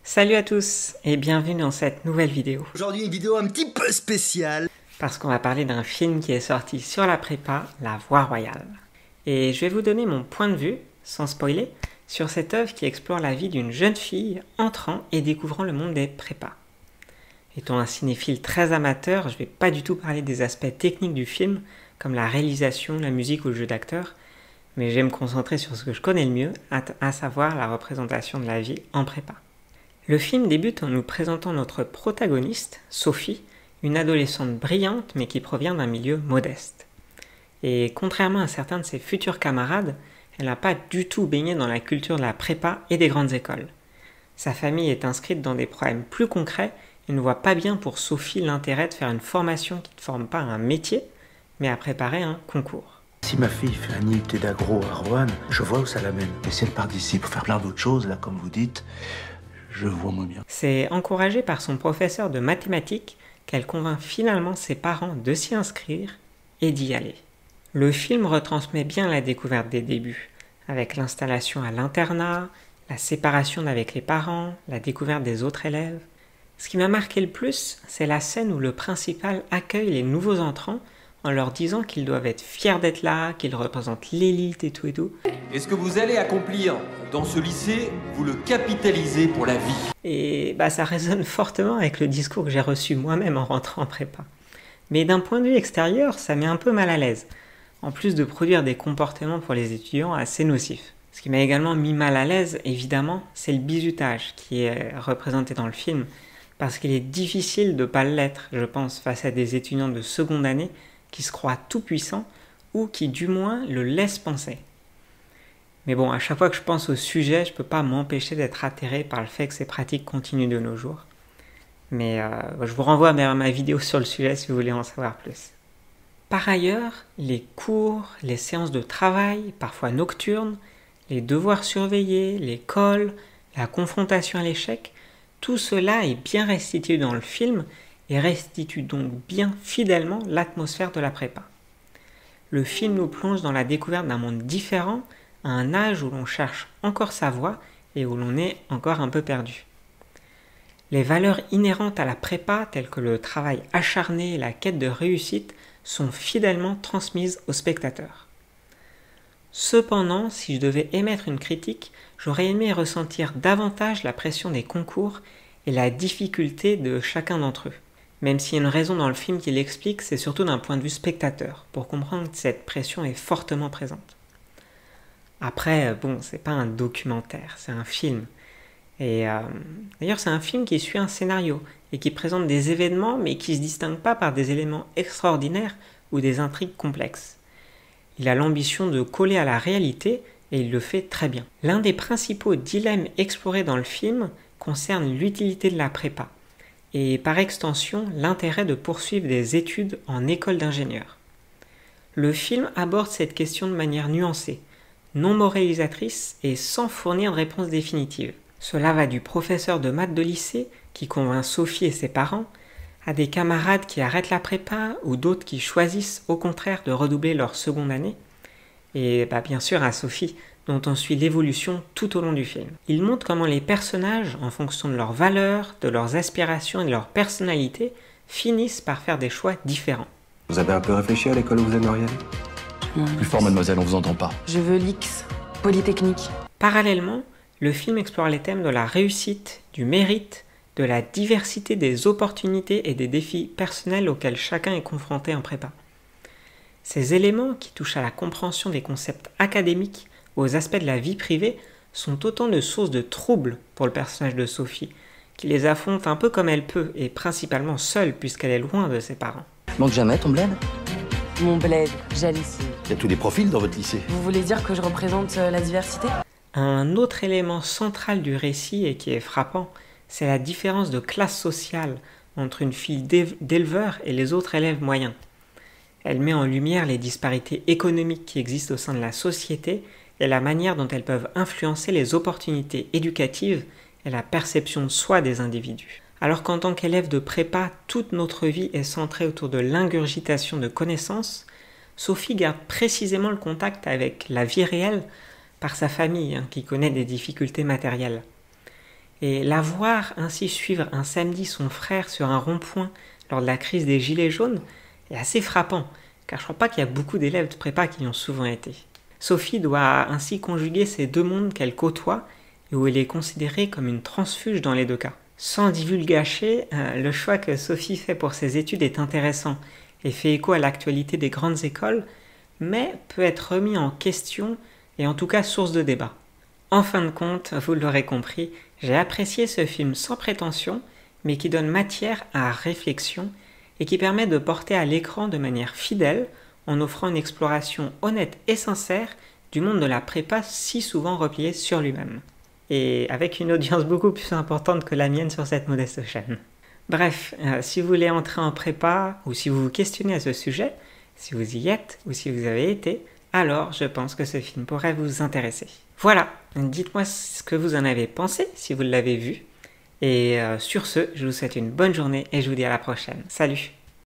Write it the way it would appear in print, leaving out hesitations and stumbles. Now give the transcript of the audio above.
Salut à tous et bienvenue dans cette nouvelle vidéo. Aujourd'hui une vidéo un petit peu spéciale. Parce qu'on va parler d'un film qui est sorti sur la prépa, La Voie Royale. Et je vais vous donner mon point de vue, sans spoiler, sur cette œuvre qui explore la vie d'une jeune fille entrant et découvrant le monde des prépas. Étant un cinéphile très amateur, je vais pas du tout parler des aspects techniques du film, comme la réalisation, la musique ou le jeu d'acteur, mais je vais me concentrer sur ce que je connais le mieux, à savoir la représentation de la vie en prépa. Le film débute en nous présentant notre protagoniste, Sophie, une adolescente brillante mais qui provient d'un milieu modeste. Et contrairement à certains de ses futurs camarades, elle n'a pas du tout baigné dans la culture de la prépa et des grandes écoles. Sa famille est inscrite dans des programmes plus concrets et ne voit pas bien pour Sophie l'intérêt de faire une formation qui ne forme pas à un métier, mais à préparer un concours. Si ma fille fait un IUT d'agro à Roanne, je vois où ça l'amène. Et si elle part d'ici pour faire plein d'autres choses, là, comme vous dites, je vois moins bien. C'est encouragée par son professeur de mathématiques qu'elle convainc finalement ses parents de s'y inscrire et d'y aller. Le film retransmet bien la découverte des débuts, avec l'installation à l'internat, la séparation avec les parents, la découverte des autres élèves. Ce qui m'a marqué le plus, c'est la scène où le principal accueille les nouveaux entrants en leur disant qu'ils doivent être fiers d'être là, qu'ils représentent l'élite et tout et tout. Et ce que vous allez accomplir dans ce lycée, vous le capitalisez pour la vie. Et ça résonne fortement avec le discours que j'ai reçu moi-même en rentrant en prépa. Mais d'un point de vue extérieur, ça met un peu mal à l'aise, en plus de produire des comportements pour les étudiants assez nocifs. Ce qui m'a également mis mal à l'aise, évidemment, c'est le bizutage qui est représenté dans le film, parce qu'il est difficile de ne pas l'être, je pense, face à des étudiants de seconde année qui se croient tout puissants ou qui du moins le laissent penser. Mais bon, à chaque fois que je pense au sujet, je ne peux pas m'empêcher d'être atterré par le fait que ces pratiques continuent de nos jours. Mais je vous renvoie vers ma vidéo sur le sujet si vous voulez en savoir plus. Par ailleurs, les cours, les séances de travail, parfois nocturnes, les devoirs surveillés, l'école, la confrontation à l'échec, tout cela est bien restitué dans le film et restitue donc bien fidèlement l'atmosphère de la prépa. Le film nous plonge dans la découverte d'un monde différent, à un âge où l'on cherche encore sa voie et où l'on est encore un peu perdu. Les valeurs inhérentes à la prépa, telles que le travail acharné et la quête de réussite, sont fidèlement transmises aux spectateurs. Cependant, si je devais émettre une critique, j'aurais aimé ressentir davantage la pression des concours et la difficulté de chacun d'entre eux. Même s'il y a une raison dans le film qui l'explique, c'est surtout d'un point de vue spectateur, pour comprendre que cette pression est fortement présente. Après, c'est pas un documentaire, c'est un film. Et d'ailleurs, c'est un film qui suit un scénario et qui présente des événements, mais qui ne se distingue pas par des éléments extraordinaires ou des intrigues complexes. Il a l'ambition de coller à la réalité et il le fait très bien. L'un des principaux dilemmes explorés dans le film concerne l'utilité de la prépa et par extension l'intérêt de poursuivre des études en école d'ingénieur. Le film aborde cette question de manière nuancée, non moralisatrice et sans fournir de réponse définitive. Cela va du professeur de maths de lycée qui convainc Sophie et ses parents, à des camarades qui arrêtent la prépa ou d'autres qui choisissent au contraire de redoubler leur seconde année, et bien sûr à Sophie, dont on suit l'évolution tout au long du film. Il montre comment les personnages, en fonction de leurs valeurs, de leurs aspirations et de leur personnalité, finissent par faire des choix différents. Vous avez un peu réfléchi à l'école où vous aimeriez aller ? Plus fort, mademoiselle, on vous entend pas. Je veux l'X, Polytechnique. Parallèlement, le film explore les thèmes de la réussite, du mérite, de la diversité des opportunités et des défis personnels auxquels chacun est confronté en prépa. Ces éléments qui touchent à la compréhension des concepts académiques, aux aspects de la vie privée, sont autant de sources de troubles pour le personnage de Sophie, qui les affronte un peu comme elle peut, et principalement seule puisqu'elle est loin de ses parents. Manque jamais ton bled ? Mon bled, Jalissy. Il y a tous les profils dans votre lycée. Vous voulez dire que je représente la diversité ? Un autre élément central du récit et qui est frappant, c'est la différence de classe sociale entre une fille d'éleveur et les autres élèves moyens. Elle met en lumière les disparités économiques qui existent au sein de la société et la manière dont elles peuvent influencer les opportunités éducatives et la perception de soi des individus. Alors qu'en tant qu'élève de prépa, toute notre vie est centrée autour de l'ingurgitation de connaissances, Sophie garde précisément le contact avec la vie réelle par sa famille qui connaît des difficultés matérielles. Et la voir ainsi suivre un samedi son frère sur un rond-point lors de la crise des Gilets jaunes est assez frappant, car je crois pas qu'il y a beaucoup d'élèves de prépa qui y ont souvent été. Sophie doit ainsi conjuguer ces deux mondes qu'elle côtoie et où elle est considérée comme une transfuge dans les deux cas. Sans divulgacher, le choix que Sophie fait pour ses études est intéressant et fait écho à l'actualité des grandes écoles, mais peut être remis en question et en tout cas source de débat. En fin de compte, vous l'aurez compris, j'ai apprécié ce film sans prétention, mais qui donne matière à réflexion et qui permet de porter à l'écran de manière fidèle en offrant une exploration honnête et sincère du monde de la prépa si souvent replié sur lui-même. Et avec une audience beaucoup plus importante que la mienne sur cette modeste chaîne. Bref, si vous voulez entrer en prépa ou si vous vous questionnez à ce sujet, si vous y êtes ou si vous avez été, alors je pense que ce film pourrait vous intéresser. Voilà, dites-moi ce que vous en avez pensé si vous l'avez vu. Et sur ce, je vous souhaite une bonne journée et je vous dis à la prochaine. Salut!